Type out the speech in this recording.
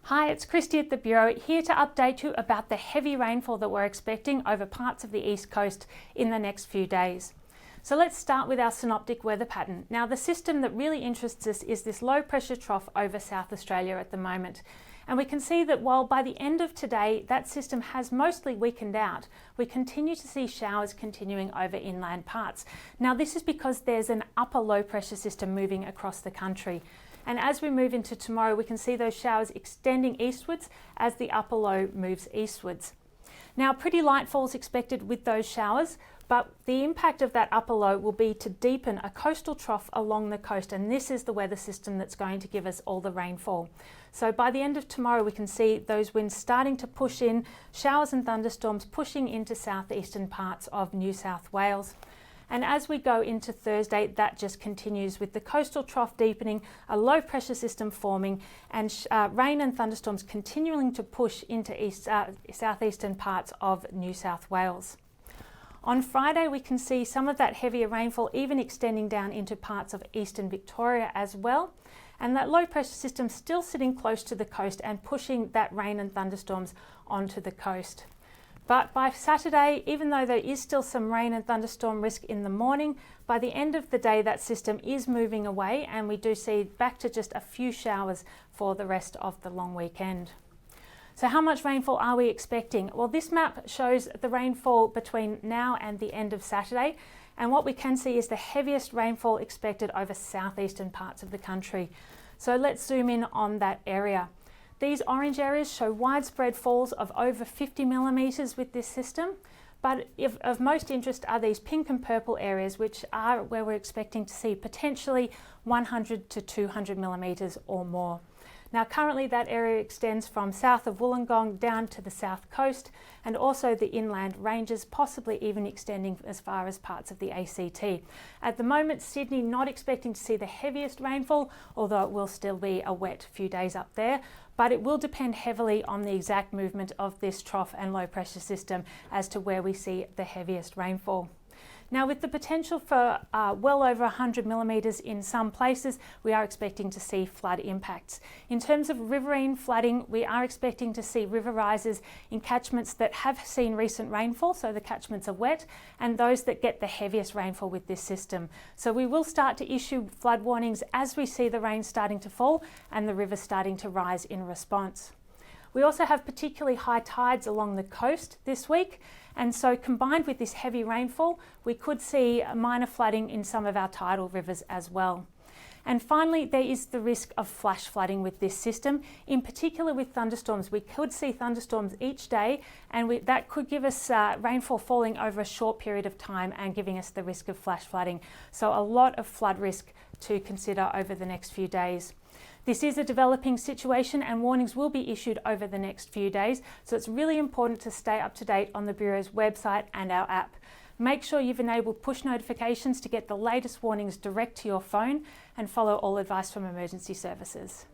Hi, it's Christy at the Bureau, here to update you about the heavy rainfall that we're expecting over parts of the east coast in the next few days. So let's start with our synoptic weather pattern. Now, the system that really interests us is this low pressure trough over South Australia at the moment. And we can see that while by the end of today that system has mostly weakened out, we continue to see showers continuing over inland parts. Now, this is because there's an upper low pressure system moving across the country. And as we move into tomorrow, we can see those showers extending eastwards as the upper low moves eastwards. Now, pretty light falls expected with those showers, but the impact of that upper low will be to deepen a coastal trough along the coast, and this is the weather system that's going to give us all the rainfall. So by the end of tomorrow, we can see those winds starting to push in, showers and thunderstorms pushing into southeastern parts of New South Wales. And as we go into Thursday, that just continues with the coastal trough deepening, a low pressure system forming, and rain and thunderstorms continuing to push into southeastern parts of New South Wales. On Friday, we can see some of that heavier rainfall even extending down into parts of eastern Victoria as well. And that low pressure system still sitting close to the coast and pushing that rain and thunderstorms onto the coast. But by Saturday, even though there is still some rain and thunderstorm risk in the morning, by the end of the day that system is moving away and we do see back to just a few showers for the rest of the long weekend. So how much rainfall are we expecting? Well, this map shows the rainfall between now and the end of Saturday, and what we can see is the heaviest rainfall expected over southeastern parts of the country. So let's zoom in on that area. These orange areas show widespread falls of over 50 millimetres with this system, but of most interest are these pink and purple areas, which are where we're expecting to see potentially 100 to 200 millimetres or more. Now, currently that area extends from south of Wollongong down to the south coast and also the inland ranges, possibly even extending as far as parts of the ACT. At the moment, Sydney not expecting to see the heaviest rainfall, although it will still be a wet few days up there, but it will depend heavily on the exact movement of this trough and low pressure system as to where we see the heaviest rainfall. Now, with the potential for well over 100 millimetres in some places, we are expecting to see flood impacts. In terms of riverine flooding, we are expecting to see river rises in catchments that have seen recent rainfall, so the catchments are wet, and those that get the heaviest rainfall with this system. So we will start to issue flood warnings as we see the rain starting to fall and the river starting to rise in response. We also have particularly high tides along the coast this week, and so combined with this heavy rainfall, we could see minor flooding in some of our tidal rivers as well. And finally, there is the risk of flash flooding with this system, in particular with thunderstorms. We could see thunderstorms each day, and that could give us rainfall falling over a short period of time and giving us the risk of flash flooding. So a lot of flood risk to consider over the next few days. This is a developing situation and warnings will be issued over the next few days, so it's really important to stay up to date on the Bureau's website and our app. Make sure you've enabled push notifications to get the latest warnings direct to your phone and follow all advice from emergency services.